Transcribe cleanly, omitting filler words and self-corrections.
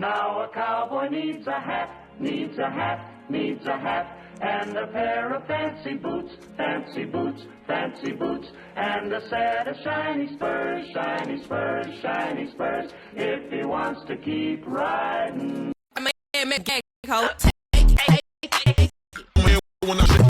Now a cowboy needs a hat, needs a hat, needs a hat, and a pair of fancy boots, fancy boots, fancy boots, and a set of shiny spurs, shiny spurs, shiny spurs, if he wants to keep riding. When I